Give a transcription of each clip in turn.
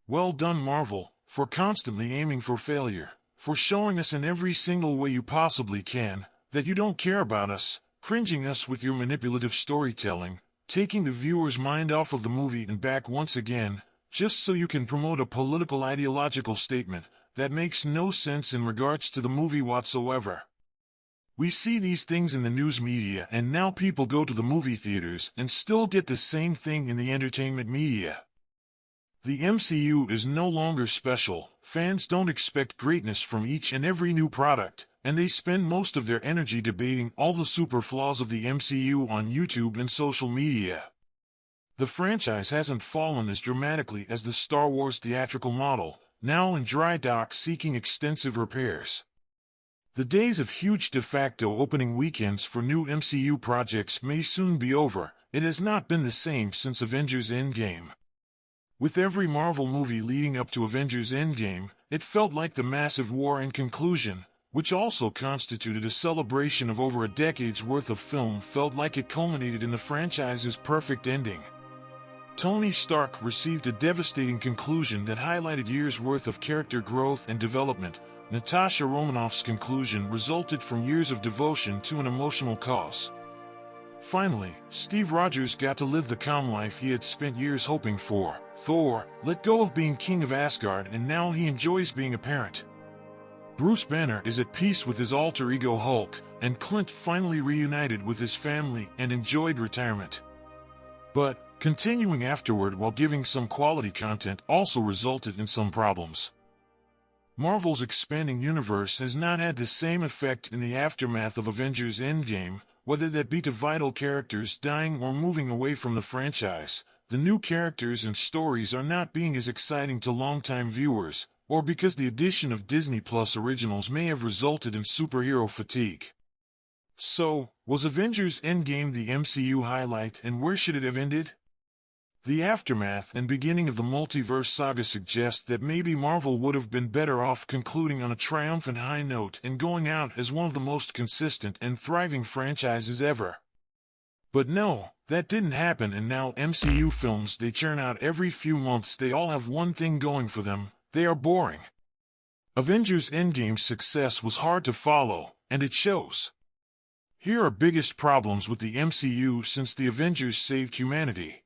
Well done, Marvel, for constantly aiming for failure, for showing us in every single way you possibly can that you don't care about us, cringing us with your manipulative storytelling, taking the viewer's mind off of the movie and back once again, just so you can promote a political ideological statement that makes no sense in regards to the movie whatsoever. We see these things in the news media, and now people go to the movie theaters and still get the same thing in the entertainment media. The MCU is no longer special. Fans don't expect greatness from each and every new product, and they spend most of their energy debating all the super flaws of the MCU on YouTube and social media. The franchise hasn't fallen as dramatically as the Star Wars theatrical model, now in dry dock seeking extensive repairs. The days of huge de facto opening weekends for new MCU projects may soon be over. It has not been the same since Avengers Endgame. With every Marvel movie leading up to Avengers Endgame, it felt like the massive war in conclusion, which also constituted a celebration of over a decade's worth of film, felt like it culminated in the franchise's perfect ending. Tony Stark received a devastating conclusion that highlighted years' worth of character growth and development. Natasha Romanoff's conclusion resulted from years of devotion to an emotional cause. Finally, Steve Rogers got to live the calm life he had spent years hoping for. Thor let go of being king of Asgard, and now he enjoys being a parent. Bruce Banner is at peace with his alter ego Hulk, and Clint finally reunited with his family and enjoyed retirement. But continuing afterward while giving some quality content also resulted in some problems. Marvel's expanding universe has not had the same effect in the aftermath of Avengers Endgame, whether that be to vital characters dying or moving away from the franchise. The new characters and stories are not being as exciting to longtime viewers, or because the addition of Disney Plus originals may have resulted in superhero fatigue. So, was Avengers Endgame the MCU highlight, and where should it have ended? The aftermath and beginning of the multiverse saga suggest that maybe Marvel would have been better off concluding on a triumphant high note and going out as one of the most consistent and thriving franchises ever. But no, that didn't happen, and now MCU films they churn out every few months, they all have one thing going for them: they are boring. Avengers Endgame's success was hard to follow, and it shows. Here are biggest problems with the MCU since the Avengers saved humanity.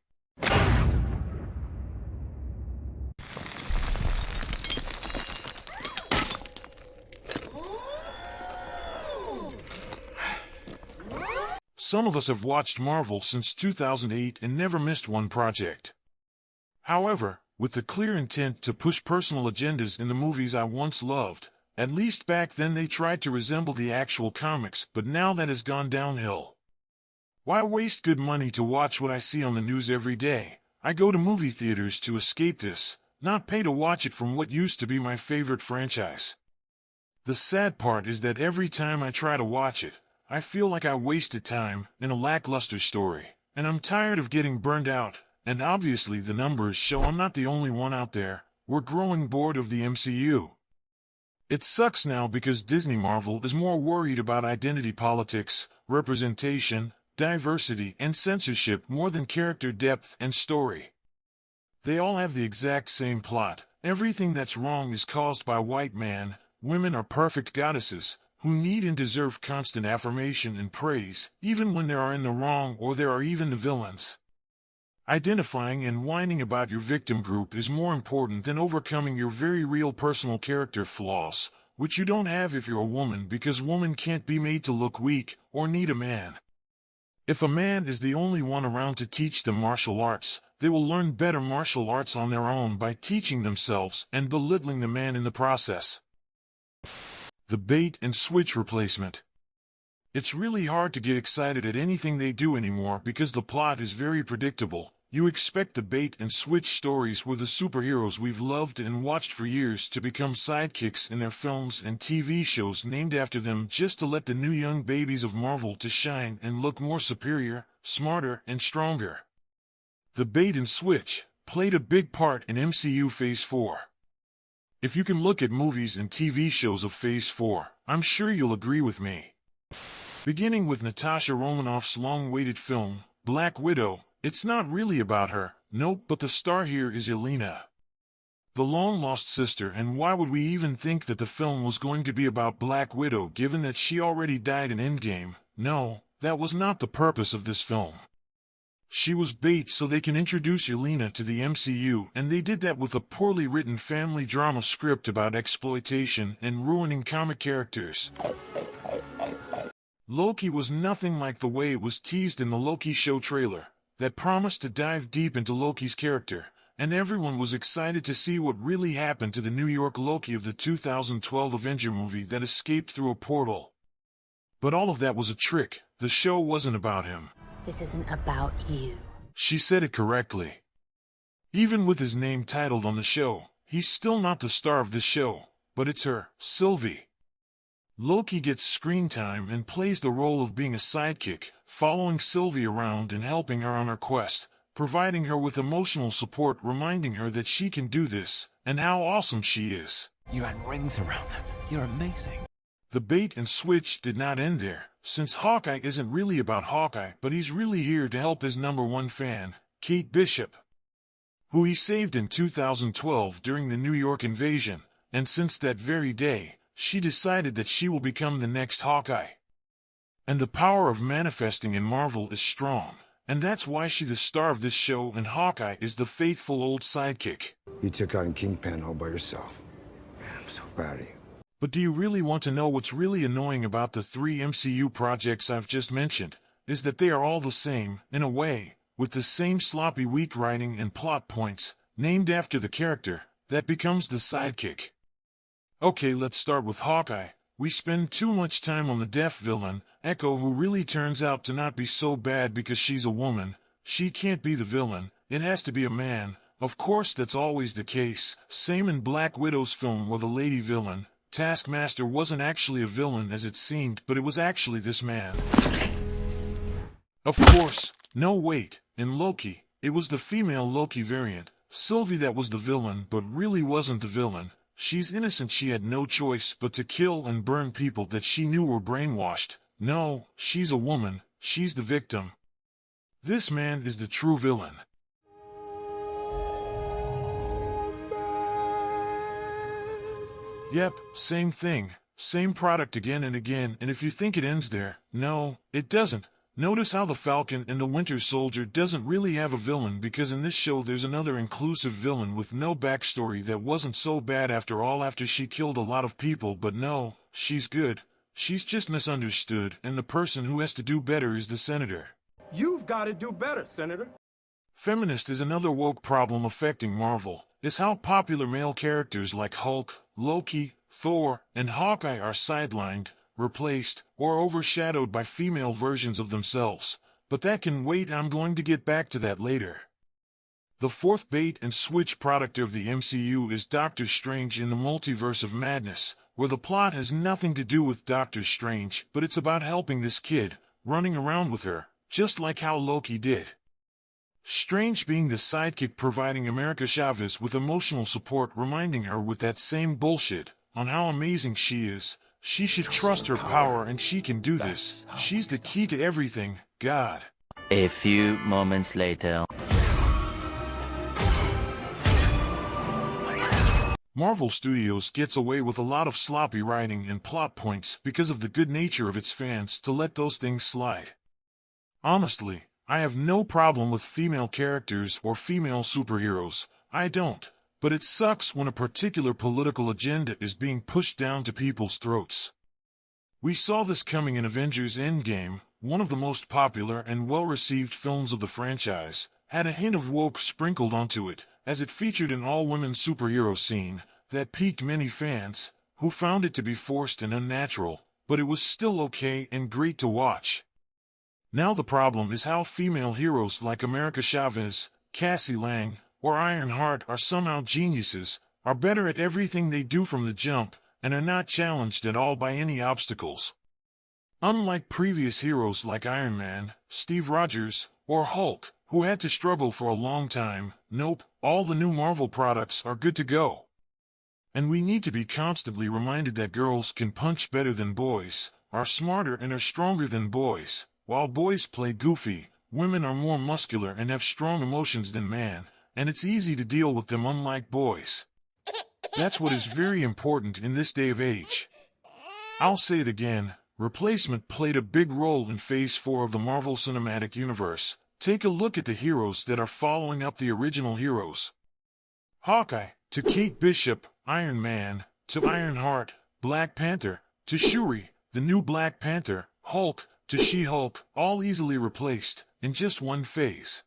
Some of us have watched Marvel since 2008 and never missed one project. However, with the clear intent to push personal agendas in the movies I once loved, at least back then they tried to resemble the actual comics, but now that has gone downhill. Why waste good money to watch what I see on the news every day? I go to movie theaters to escape this, not pay to watch it from what used to be my favorite franchise. The sad part is that every time I try to watch it, I feel like I wasted time in a lackluster story, and I'm tired of getting burned out, and obviously the numbers show I'm not the only one out there. We're growing bored of the MCU. It sucks now because Disney Marvel is more worried about identity politics, representation, diversity, and censorship more than character depth and story. They all have the exact same plot. Everything that's wrong is caused by white man. Women are perfect goddesses who need and deserve constant affirmation and praise, even when they are in the wrong or they are even the villains. Identifying and whining about your victim group is more important than overcoming your very real personal character flaws, which you don't have if you're a woman, because women can't be made to look weak or need a man. If a man is the only one around to teach them martial arts, they will learn better martial arts on their own by teaching themselves and belittling the man in the process. The bait and switch replacement. It's really hard to get excited at anything they do anymore because the plot is very predictable. You expect the bait and switch stories where the superheroes we've loved and watched for years to become sidekicks in their films and TV shows named after them, just to let the new young babies of Marvel to shine and look more superior, smarter, and stronger. The bait and switch played a big part in MCU Phase 4. If you can look at movies and TV shows of Phase 4, I'm sure you'll agree with me. Beginning with Natasha Romanoff's long-awaited film, Black Widow, it's not really about her, nope, but the star here is Yelena. The long-lost sister, and why would we even think that the film was going to be about Black Widow given that she already died in Endgame? No, that was not the purpose of this film. She was bait so they can introduce Yelena to the MCU, and they did that with a poorly written family drama script about exploitation and ruining comic characters. Loki was nothing like the way it was teased in the Loki show trailer, that promised to dive deep into Loki's character, and everyone was excited to see what really happened to the New York Loki of the 2012 Avenger movie that escaped through a portal. But all of that was a trick. The show wasn't about him. This isn't about you. She said it correctly. Even with his name titled on the show, he's still not the star of this show, but it's her, Sylvie. Loki gets screen time and plays the role of being a sidekick, following Sylvie around and helping her on her quest, providing her with emotional support, reminding her that she can do this, and how awesome she is. You had rings around them. You're amazing. The bait and switch did not end there, since Hawkeye isn't really about Hawkeye, but he's really here to help his #1 fan, Kate Bishop, who he saved in 2012 during the New York invasion, and since that very day, she decided that she will become the next Hawkeye. And the power of manifesting in Marvel is strong, and that's why she's the star of this show, and Hawkeye is the faithful old sidekick. You took on Kingpin all by yourself. Man, I'm so proud of you. But do you really want to know what's really annoying about the 3 MCU projects I've just mentioned? Is that they are all the same, in a way, with the same sloppy weak writing and plot points, named after the character, that becomes the sidekick. Okay, let's start with Hawkeye. We spend too much time on the deaf villain, Echo, who really turns out to not be so bad because she's a woman. She can't be the villain, it has to be a man. Of course that's always the case. Same in Black Widow's film with a lady villain. Taskmaster wasn't actually a villain as it seemed, but it was actually this man. Of course, no wait, in Loki, it was the female Loki variant, Sylvie, that was the villain but really wasn't the villain. She's innocent, she had no choice but to kill and burn people that she knew were brainwashed. No, she's a woman, she's the victim. This man is the true villain. Yep, same thing, same product again and again, and if you think it ends there, no, it doesn't. Notice how the Falcon and the Winter Soldier doesn't really have a villain, because in this show there's another inclusive villain with no backstory that wasn't so bad after all after she killed a lot of people, but no, she's good. She's just misunderstood, and the person who has to do better is the Senator. You've got to do better, Senator. Feminist is another woke problem affecting Marvel, is how popular male characters like Hulk, Loki, Thor, and Hawkeye are sidelined, replaced, or overshadowed by female versions of themselves. But that can wait, I'm going to get back to that later. The fourth bait and switch product of the MCU is Doctor Strange in the Multiverse of Madness, where the plot has nothing to do with Doctor Strange, but it's about helping this kid, running around with her, just like how Loki did. Strange being the sidekick, providing America Chavez with emotional support, reminding her with that same bullshit on how amazing she is. She should trust her power and she can do this. She's the key to everything, God. A few moments later. Marvel Studios gets away with a lot of sloppy writing and plot points because of the good nature of its fans to let those things slide. Honestly, I have no problem with female characters or female superheroes, I don't, but it sucks when a particular political agenda is being pushed down to people's throats. We saw this coming in Avengers Endgame, one of the most popular and well-received films of the franchise, had a hint of woke sprinkled onto it, as it featured an all-women superhero scene that piqued many fans, who found it to be forced and unnatural, but it was still okay and great to watch. Now the problem is how female heroes like America Chavez, Cassie Lang, or Ironheart are somehow geniuses, are better at everything they do from the jump, and are not challenged at all by any obstacles. Unlike previous heroes like Iron Man, Steve Rogers, or Hulk, who had to struggle for a long time, nope, all the new Marvel products are good to go. And we need to be constantly reminded that girls can punch better than boys, are smarter and are stronger than boys. While boys play goofy, women are more muscular and have strong emotions than man, and it's easy to deal with them unlike boys. That's what is very important in this day of age. I'll say it again, replacement played a big role in Phase 4 of the Marvel Cinematic Universe. Take a look at the heroes that are following up the original heroes. Hawkeye, to Kate Bishop, Iron Man, to Ironheart, Black Panther, to Shuri, the new Black Panther, Hulk, to She-Hulk, all easily replaced, in just one phase.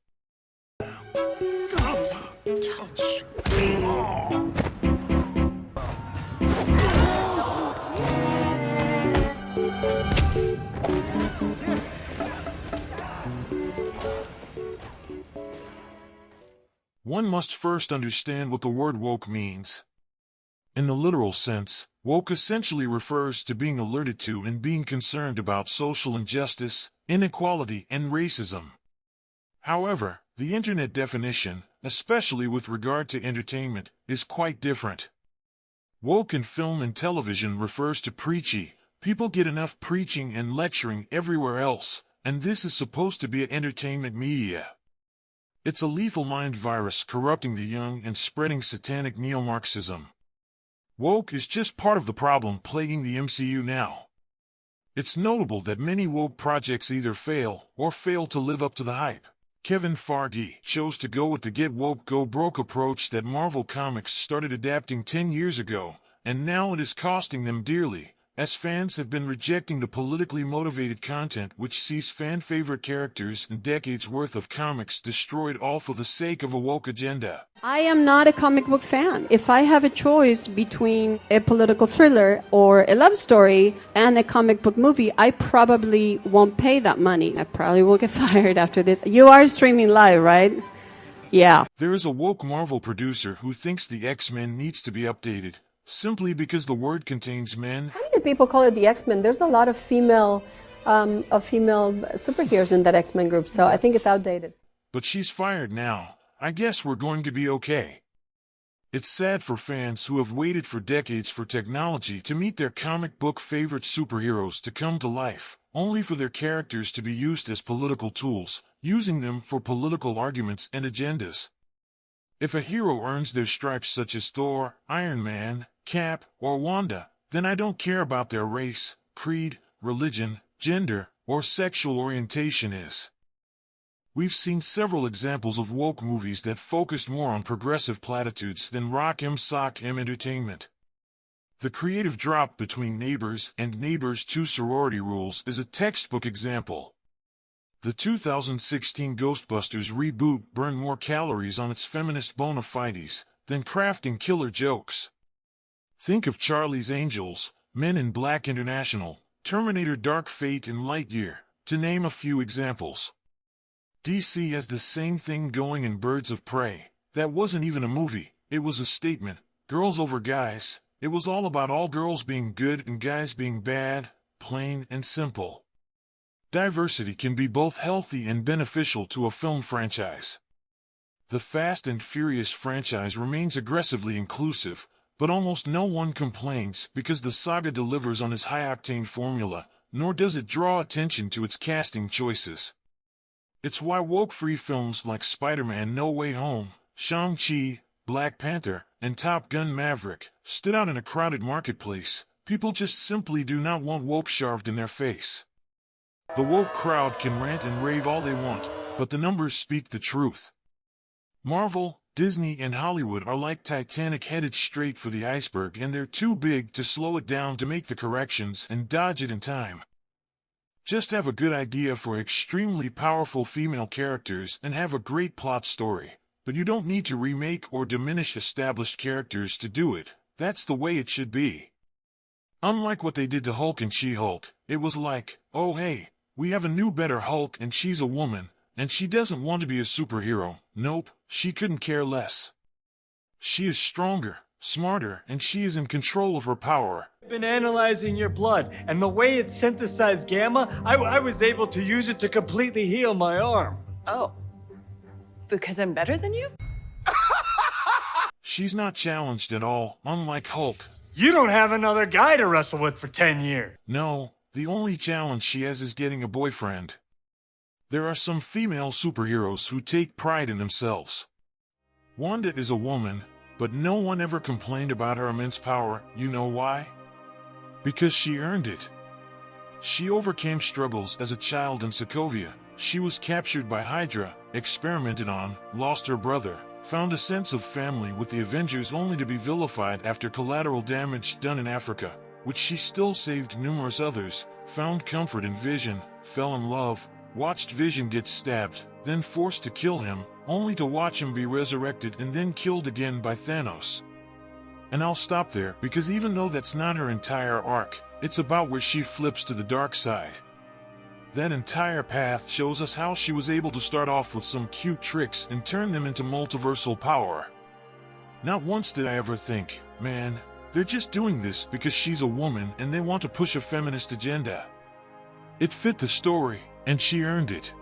One must first understand what the word woke means. In the literal sense, woke essentially refers to being alerted to and being concerned about social injustice, inequality, and racism. However, the internet definition, especially with regard to entertainment, is quite different. Woke in film and television refers to preachy. People get enough preaching and lecturing everywhere else, and this is supposed to be entertainment media. It's a lethal mind virus corrupting the young and spreading satanic neo-Marxism. Woke is just part of the problem plaguing the MCU now. It's notable that many woke projects either fail or fail to live up to the hype. Kevin Feige chose to go with the get woke go broke approach that Marvel Comics started adapting 10 years ago, and now it is costing them dearly, as fans have been rejecting the politically motivated content which sees fan-favorite characters and decades worth of comics destroyed all for the sake of a woke agenda. I am not a comic book fan. If I have a choice between a political thriller or a love story and a comic book movie, I probably won't pay that money. I probably will get fired after this. You are streaming live, right? Yeah. There is a woke Marvel producer who thinks the X-Men needs to be updated, simply because the word contains men. Why do people call it the X-Men? There's a lot of female superheroes in that X-Men group, so I think it's outdated. But she's fired now. I guess we're going to be okay. It's sad for fans who have waited for decades for technology to meet their comic book favorite superheroes to come to life, only for their characters to be used as political tools, using them for political arguments and agendas. If a hero earns their stripes such as Thor, Iron Man, Cap, or Wanda, then I don't care about their race, creed, religion, gender, or sexual orientation is. We've seen several examples of woke movies that focused more on progressive platitudes than rock sock entertainment. The creative drop between Neighbors and Neighbors 2 sorority rules is a textbook example. The 2016 Ghostbusters reboot burned more calories on its feminist bona fides than crafting killer jokes. Think of Charlie's Angels, Men in Black International, Terminator Dark Fate and Lightyear, to name a few examples. DC has the same thing going in Birds of Prey. That wasn't even a movie, it was a statement. Girls over guys. It was all about all girls being good and guys being bad, plain and simple. Diversity can be both healthy and beneficial to a film franchise. The Fast and Furious franchise remains aggressively inclusive, but almost no one complains because the saga delivers on its high-octane formula, nor does it draw attention to its casting choices. It's why woke-free films like Spider-Man No Way Home, Shang-Chi, Black Panther, and Top Gun Maverick stood out in a crowded marketplace. People just simply do not want woke shoved in their face. The woke crowd can rant and rave all they want, but the numbers speak the truth. Marvel, Disney, and Hollywood are like Titanic headed straight for the iceberg, and they're too big to slow it down to make the corrections and dodge it in time. Just have a good idea for extremely powerful female characters and have a great plot story. But you don't need to remake or diminish established characters to do it. That's the way it should be. Unlike what they did to Hulk and She-Hulk, it was like, oh hey, we have a new better Hulk and she's a woman, and she doesn't want to be a superhero. Nope, she couldn't care less. She is stronger, smarter, and she is in control of her power. I've been analyzing your blood, and the way it synthesized gamma, I was able to use it to completely heal my arm. Oh. Because I'm better than you? She's not challenged at all, unlike Hulk. You don't have another guy to wrestle with for 10 years. No, the only challenge she has is getting a boyfriend. There are some female superheroes who take pride in themselves. Wanda is a woman, But no one ever complained about her immense power. You know why? Because she earned it. She overcame struggles as a child in Sokovia. She was captured by Hydra, experimented on, lost her brother, found a sense of family with the Avengers only to be vilified after collateral damage done in Africa, which she still saved numerous others, found comfort in Vision, fell in love, watched Vision get stabbed, then forced to kill him, only to watch him be resurrected and then killed again by Thanos. And I'll stop there because even though that's not her entire arc, it's about where she flips to the dark side. That entire path shows us how she was able to start off with some cute tricks and turn them into multiversal power. Not once did I ever think, man, they're just doing this because she's a woman and they want to push a feminist agenda. It fit the story, and she earned it.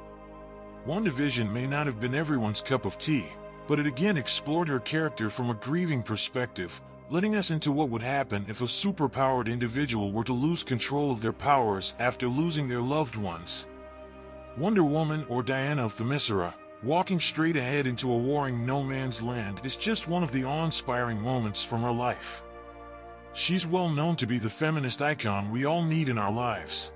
WandaVision may not have been everyone's cup of tea, but it again explored her character from a grieving perspective, letting us into what would happen if a superpowered individual were to lose control of their powers after losing their loved ones. Wonder Woman, or Diana of Themyscira, walking straight ahead into a warring no man's land is just one of the awe-inspiring moments from her life. She's well known to be the feminist icon we all need in our lives.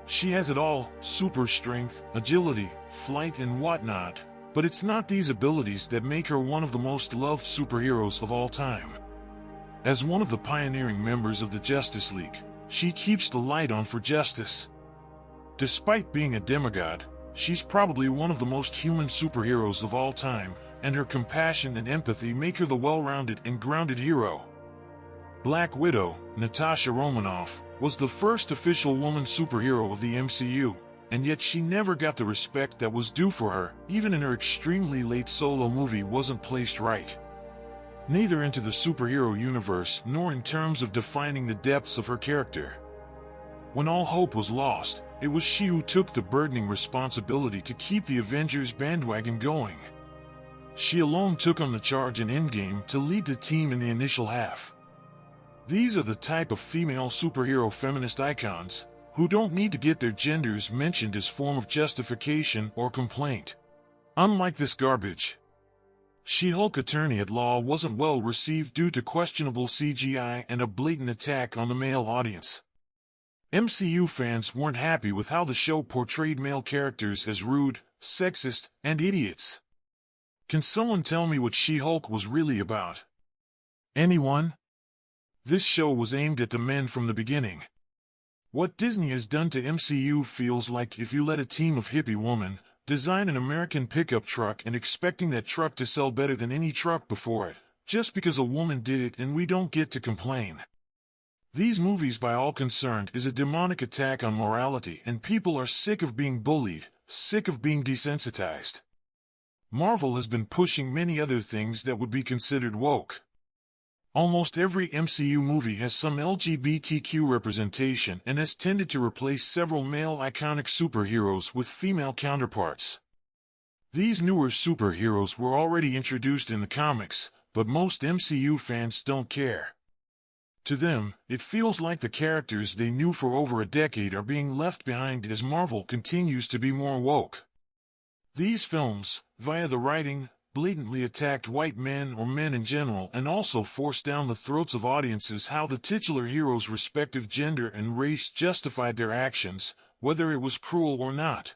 She has it all, super strength, agility, flight and whatnot, but it's not these abilities that make her one of the most loved superheroes of all time. As one of the pioneering members of the Justice League, she keeps the light on for justice. Despite being a demigod, she's probably one of the most human superheroes of all time, and her compassion and empathy make her the well-rounded and grounded hero. Black Widow, Natasha Romanoff, was the first official woman superhero of the MCU, and yet she never got the respect that was due for her. Even in her extremely late solo movie wasn't placed right. Neither into the superhero universe nor in terms of defining the depths of her character. When all hope was lost, it was she who took the burdening responsibility to keep the Avengers bandwagon going. She alone took on the charge in Endgame to lead the team in the initial half. These are the type of female superhero feminist icons who don't need to get their genders mentioned as form of justification or complaint. Unlike this garbage. She-Hulk Attorney at Law wasn't well received due to questionable CGI and a blatant attack on the male audience. MCU fans weren't happy with how the show portrayed male characters as rude, sexist, and idiots. Can someone tell me what She-Hulk was really about? Anyone? This show was aimed at the men from the beginning. What Disney has done to MCU feels like if you let a team of hippie women design an American pickup truck and expecting that truck to sell better than any truck before it, just because a woman did it and we don't get to complain. These movies, by all concerned, is a demonic attack on morality, and people are sick of being bullied, sick of being desensitized. Marvel has been pushing many other things that would be considered woke. Almost every MCU movie has some LGBTQ representation and has tended to replace several male iconic superheroes with female counterparts. These newer superheroes were already introduced in the comics, but most MCU fans don't care. To them, it feels like the characters they knew for over a decade are being left behind as Marvel continues to be more woke. These films, via the writing, blatantly attacked white men or men in general and also forced down the throats of audiences how the titular hero's respective gender and race justified their actions, whether it was cruel or not.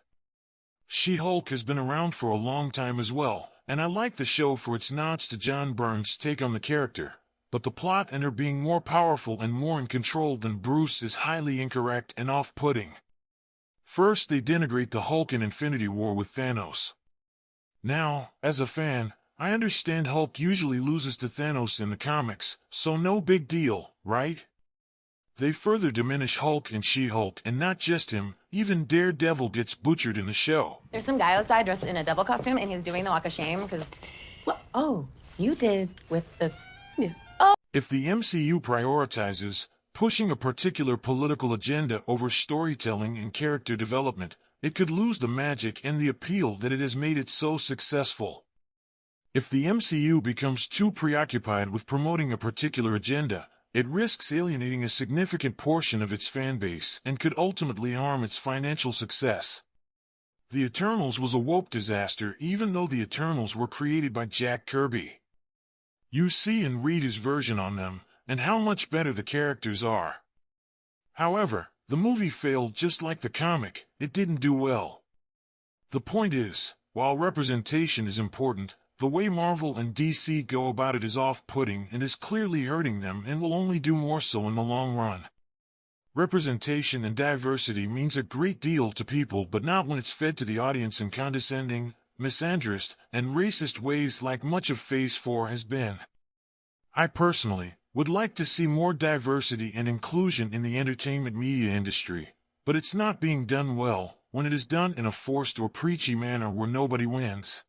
She-Hulk has been around for a long time as well, and I like the show for its nods to John Byrne's take on the character, but the plot and her being more powerful and more in control than Bruce is highly incorrect and off-putting. First they denigrate the Hulk in Infinity War with Thanos. Now, as a fan, I understand Hulk usually loses to Thanos in the comics, so no big deal, right? They further diminish Hulk and She-Hulk, and not just him, even Daredevil gets butchered in the show. There's some guy outside dressed in a devil costume, and he's doing the walk of shame, because... Oh, you did with the... Oh. If the MCU prioritizes pushing a particular political agenda over storytelling and character development, it could lose the magic and the appeal that it has made it so successful. If the MCU becomes too preoccupied with promoting a particular agenda, it risks alienating a significant portion of its fan base and could ultimately harm its financial success. The Eternals was a woke disaster even though the Eternals were created by Jack Kirby. You see and read his version on them, and how much better the characters are. However, the movie failed just like the comic, it didn't do well. The point is, while representation is important, the way Marvel and DC go about it is off-putting and is clearly hurting them and will only do more so in the long run. Representation and diversity means a great deal to people, but not when it's fed to the audience in condescending, misandrist, and racist ways like much of Phase 4 has been. I personally would like to see more diversity and inclusion in the entertainment media industry, but it's not being done well when it is done in a forced or preachy manner where nobody wins.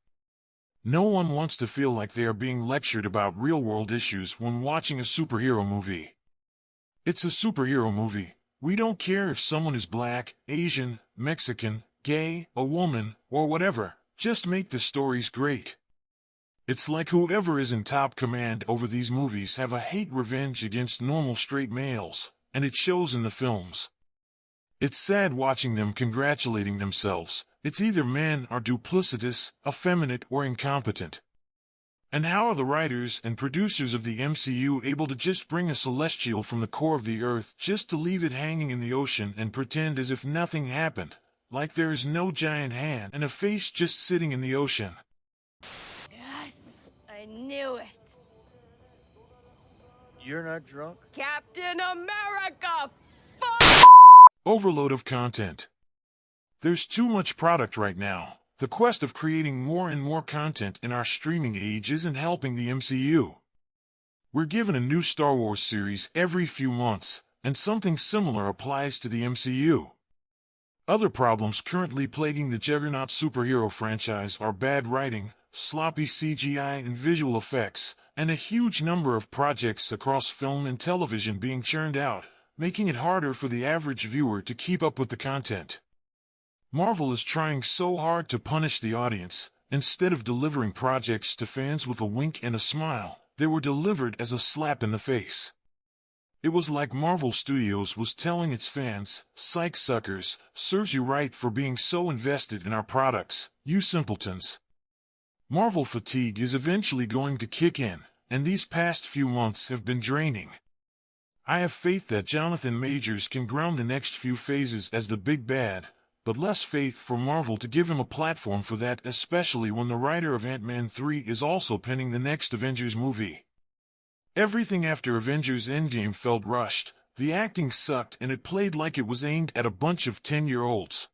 No one wants to feel like they are being lectured about real-world issues when watching a superhero movie. It's a superhero movie. We don't care if someone is black, Asian, Mexican, gay, a woman, or whatever. Just make the stories great. It's like whoever is in top command over these movies have a hate revenge against normal straight males, and it shows in the films. It's sad watching them congratulating themselves. It's either men are duplicitous, effeminate, or incompetent. And how are the writers and producers of the MCU able to just bring a celestial from the core of the earth just to leave it hanging in the ocean and pretend as if nothing happened? Like there is no giant hand and a face just sitting in the ocean. Yes, I knew it. You're not drunk? Captain America! Overload of content. There's too much product right now. The quest of creating more and more content in our streaming age isn't helping the MCU. We're given a new Star Wars series every few months, and something similar applies to the MCU. Other problems currently plaguing the juggernaut superhero franchise are bad writing, sloppy CGI and visual effects, and a huge number of projects across film and television being churned out, making it harder for the average viewer to keep up with the content. Marvel is trying so hard to punish the audience. Instead of delivering projects to fans with a wink and a smile, they were delivered as a slap in the face. It was like Marvel Studios was telling its fans, "Psych suckers, serves you right for being so invested in our products, you simpletons." Marvel fatigue is eventually going to kick in, and these past few months have been draining. I have faith that Jonathan Majors can ground the next few phases as the big bad, but less faith for Marvel to give him a platform for that, especially when the writer of Ant-Man 3 is also penning the next Avengers movie. Everything after Avengers Endgame felt rushed, the acting sucked, and it played like it was aimed at a bunch of 10-year-olds.